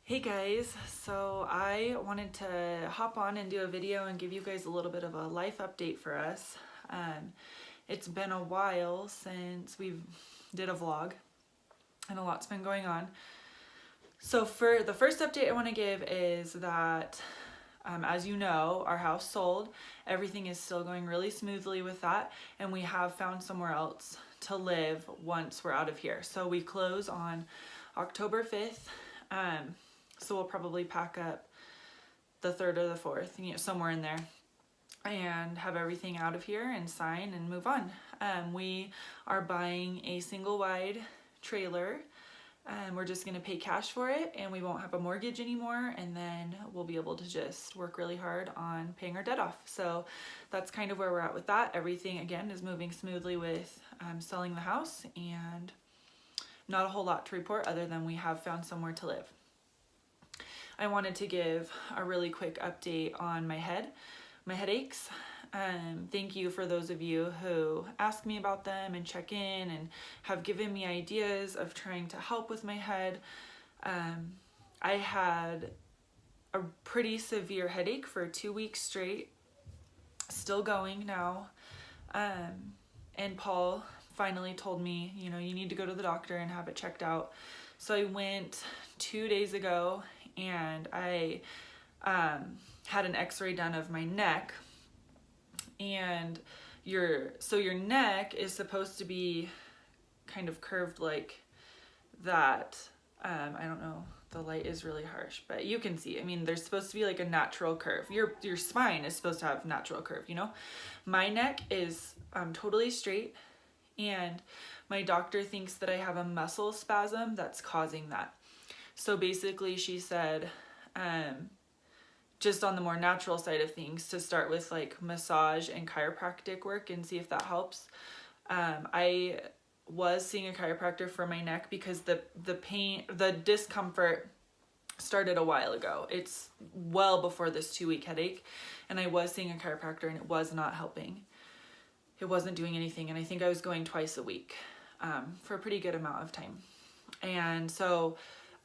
Hey guys, so I wanted to hop on and do a video and give you guys a little bit of a life update for us. It's been a while since we did a vlog and a lot's been going on. So for the first update I want to give is that as you know, our house sold. Everything is still going really smoothly with that, and we have found somewhere else to live once we're out of here. So we close on October 5th. So we'll probably pack up the 3rd or the 4th, somewhere in there, and have everything out of here and sign and move on. We are buying a single wide trailer. We're just gonna pay cash for it, and we won't have a mortgage anymore, and then we'll be able to just work really hard on paying our debt off. So that's kind of where we're at with that. Everything again is moving smoothly with selling the house, and not a whole lot to report other than we have found somewhere to live. I wanted to give a really quick update on my headaches. Thank you for those of you who ask me about them and check in and have given me ideas of trying to help with my head. I had a pretty severe headache for 2 weeks straight, still going now. And Paul finally told me, you need to go to the doctor and have it checked out. So I went 2 days ago, and I had an x-ray done of my neck. And your neck is supposed to be kind of curved like that. I don't know, the light is really harsh, but you can see, there's supposed to be like a natural curve. Your spine is supposed to have natural curve, My neck is totally straight, and my doctor thinks that I have a muscle spasm that's causing that. So basically she said, just on the more natural side of things, to start with like massage and chiropractic work and see if that helps. I was seeing a chiropractor for my neck because the pain, the discomfort started a while ago. It's well before this 2-week headache, and I was seeing a chiropractor and it was not helping. It wasn't doing anything, and I think I was going twice a week for a pretty good amount of time. And so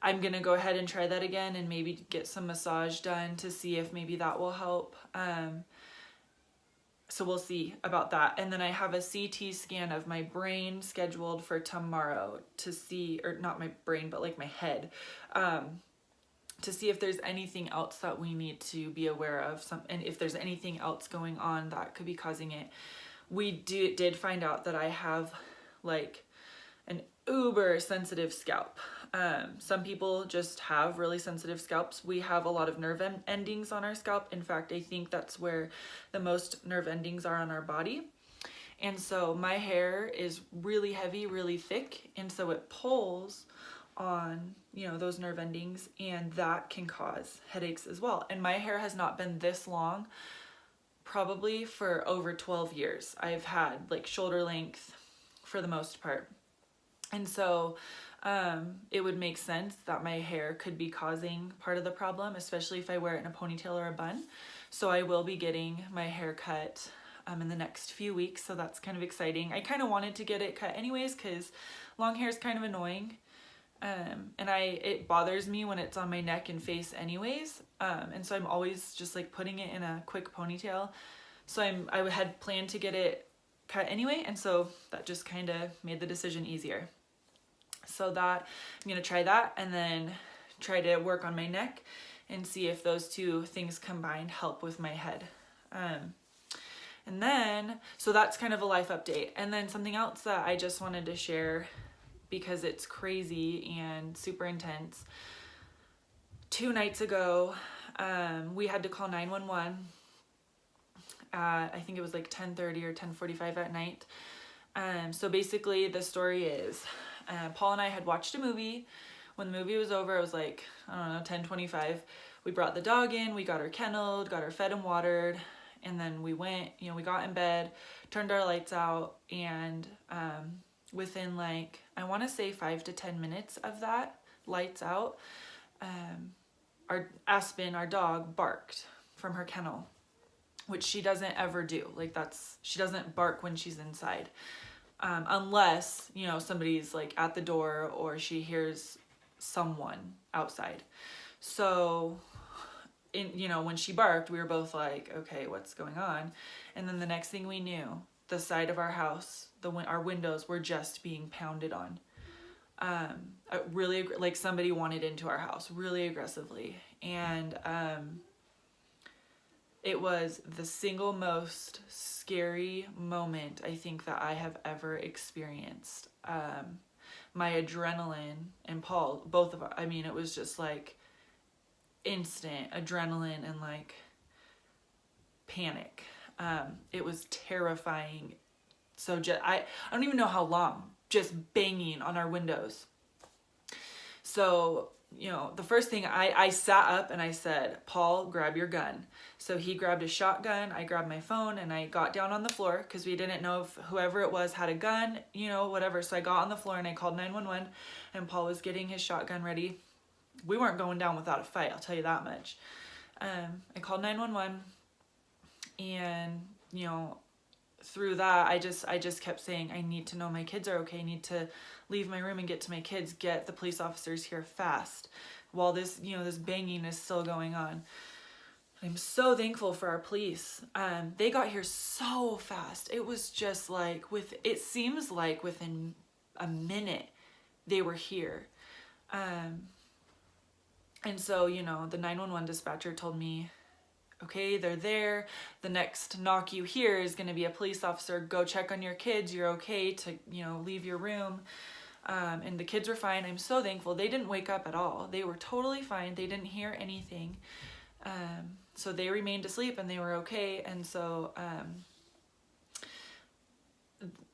I'm gonna go ahead and try that again and maybe get some massage done to see if maybe that will help. So we'll see about that. And then I have a CT scan of my brain scheduled for tomorrow to see, or not my brain, but like my head, to see if there's anything else that we need to be aware of, and if there's anything else going on that could be causing it. We did find out that I have like an uber sensitive scalp. Some people just have really sensitive scalps. We have a lot of nerve endings on our scalp. In fact, I think that's where the most nerve endings are on our body. And so my hair is really heavy, really thick, and so it pulls on, those nerve endings, and that can cause headaches as well. And my hair has not been this long probably for over 12 years. I've had like shoulder length for the most part. And so it would make sense that my hair could be causing part of the problem, especially if I wear it in a ponytail or a bun. So I will be getting my hair cut in the next few weeks, so that's kind of exciting. I kind of wanted to get it cut anyways because long hair is kind of annoying. And it bothers me when it's on my neck and face anyways. And so I'm always just like putting it in a quick ponytail. So I had planned to get it cut anyway, and so that just kind of made the decision easier. So that I'm gonna try that, and then try to work on my neck and see if those two things combined help with my head. And then, so that's kind of a life update. And then something else that I just wanted to share because it's crazy and super intense. 2 nights ago, we had to call 911. I think it was like 10:30 or 10:45 at night. So basically the story is, Paul and I had watched a movie. When the movie was over, it was like, I don't know, 10:25. We brought the dog in, we got her kenneled, got her fed and watered, and then we went, we got in bed, turned our lights out, and within like, I want to say 5 to 10 minutes of that, lights out, our Aspen, our dog, barked from her kennel, which she doesn't ever do. Like she doesn't bark when she's inside. Unless, somebody's like at the door or she hears someone outside. So, when she barked, we were both like, okay, what's going on? And then the next thing we knew, the side of our house, our windows were just being pounded on. Really, like somebody wanted into our house really aggressively. And it was the single most scary moment I think that I have ever experienced. My adrenaline and Paul, both of us, I mean, it was just like instant adrenaline and like panic. It was terrifying. So I don't even know how long, just banging on our windows. So, the first thing I sat up and I said, Paul, grab your gun. So he grabbed a shotgun, I grabbed my phone, and I got down on the floor because we didn't know if whoever it was had a gun, whatever. So I got on the floor and I called 911, and Paul was getting his shotgun ready. We weren't going down without a fight, I'll tell you that much. I called 911, and, through that, I just kept saying, I need to know my kids are okay. I need to leave my room and get to my kids, get the police officers here fast while this banging is still going on. I'm so thankful for our police. They got here so fast. It was just like, it seems like within a minute they were here. And so, the 911 dispatcher told me, okay, they're there. The next knock you hear is going to be a police officer. Go check on your kids. You're okay to, leave your room. And the kids were fine. I'm so thankful. They didn't wake up at all. They were totally fine. They didn't hear anything. So they remained asleep and they were okay. And so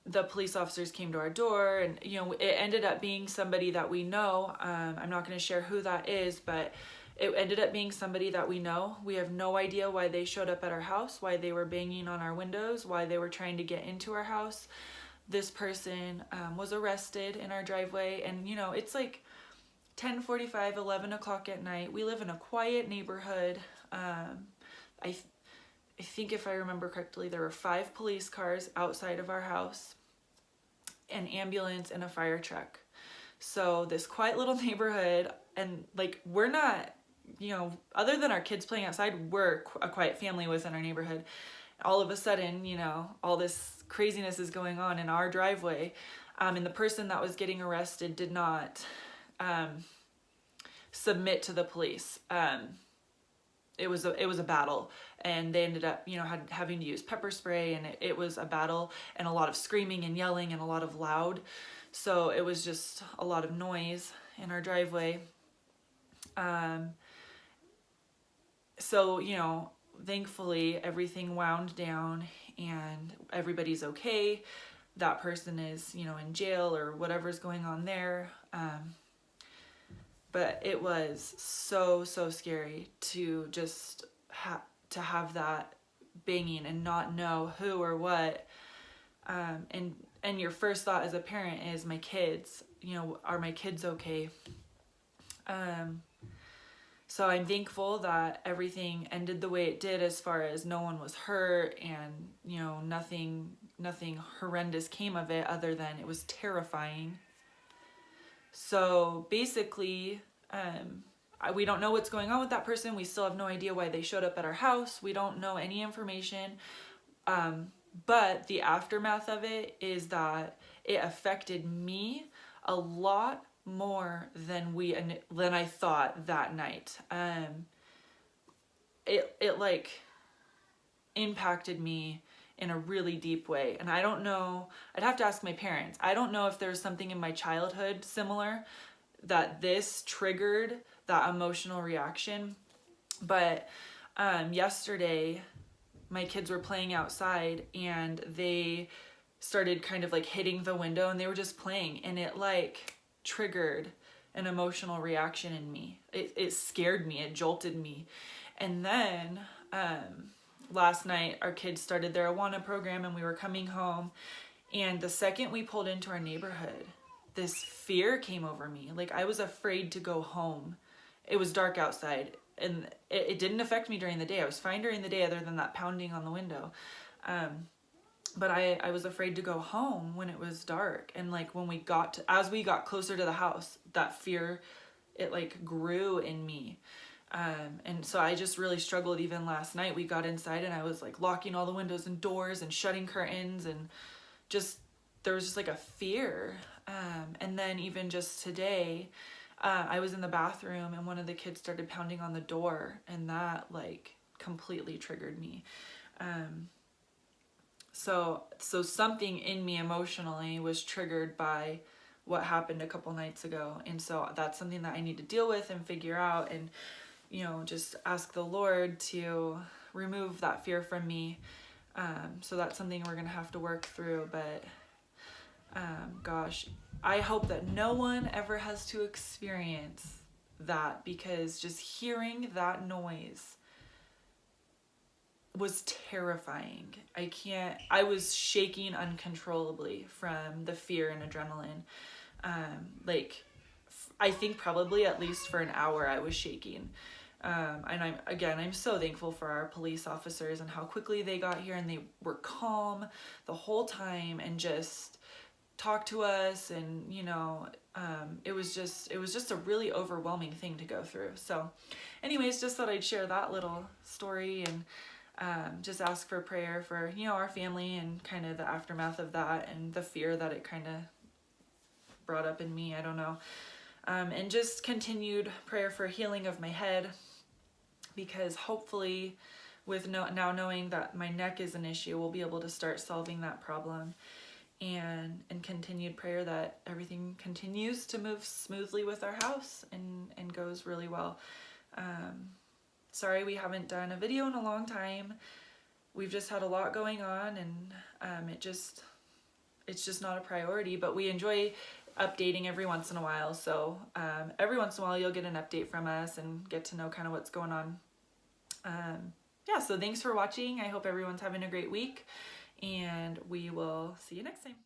the police officers came to our door, and, it ended up being somebody that we know. I'm not going to share who that is, but it ended up being somebody that we know. We have no idea why they showed up at our house, why they were banging on our windows, why they were trying to get into our house. This person was arrested in our driveway, and, it's like 10:45, 11 o'clock at night. We live in a quiet neighborhood. I think if I remember correctly, there were 5 police cars outside of our house, an ambulance, and a fire truck. So this quiet little neighborhood, and like, we're not, other than our kids playing outside, we're a quiet family within our neighborhood. All of a sudden, all this craziness is going on in our driveway. And the person that was getting arrested did not submit to the police. It was a battle, and they ended up, having to use pepper spray, and it was a battle, and a lot of screaming and yelling and a lot of loud. So it was just a lot of noise in our driveway. So, thankfully everything wound down and everybody's okay. That person is, in jail or whatever's going on there. But it was so scary to just have that banging and not know who or what. And your first thought as a parent is, my kids, are my kids okay? So I'm thankful that everything ended the way it did, as far as no one was hurt, and, nothing horrendous came of it, other than it was terrifying. So basically, we don't know what's going on with that person. We still have no idea why they showed up at our house. We don't know any information. But the aftermath of it is that it affected me a lot more than I thought that night. It like impacted me in a really deep way. And I don't know, I'd have to ask my parents. I don't know if there's something in my childhood similar that this triggered that emotional reaction. But yesterday, my kids were playing outside, and they started kind of like hitting the window, and they were just playing, and it like triggered an emotional reaction in me. It scared me, it jolted me. And then last night, our kids started their Awana program, and we were coming home, and the second we pulled into our neighborhood, this fear came over me. Like, I was afraid to go home. It was dark outside, and it didn't affect me during the day. I was fine during the day, other than that pounding on the window. But I was afraid to go home when it was dark. And like, as we got closer to the house, that fear, it like grew in me. And so I just really struggled. Even last night we got inside and I was like locking all the windows and doors and shutting curtains, and just, there was just like a fear. And then even just today, I was in the bathroom and one of the kids started pounding on the door, and that like completely triggered me. So something in me emotionally was triggered by what happened a couple nights ago. And so that's something that I need to deal with and figure out, and, you know, just ask the Lord to remove that fear from me. So that's something we're going to have to work through. But gosh, I hope that no one ever has to experience that, because just hearing that noise was terrifying. I was shaking uncontrollably from the fear and adrenaline. I think probably at least for an hour I was shaking. And I'm so thankful for our police officers and how quickly they got here, and they were calm the whole time and just talked to us. And, you know, it was just a really overwhelming thing to go through. So anyways, just thought I'd share that little story, and just ask for prayer for, you know, our family and kind of the aftermath of that and the fear that it kind of brought up in me. I don't know. And just continued prayer for healing of my head, because hopefully with now knowing that my neck is an issue, we'll be able to start solving that problem. And continued prayer that everything continues to move smoothly with our house and goes really well. Sorry we haven't done a video in a long time. We've just had a lot going on, and it's just not a priority, but we enjoy updating every once in a while. So every once in a while you'll get an update from us and get to know kind of what's going on. Yeah, so thanks for watching. I hope everyone's having a great week, and we will see you next time.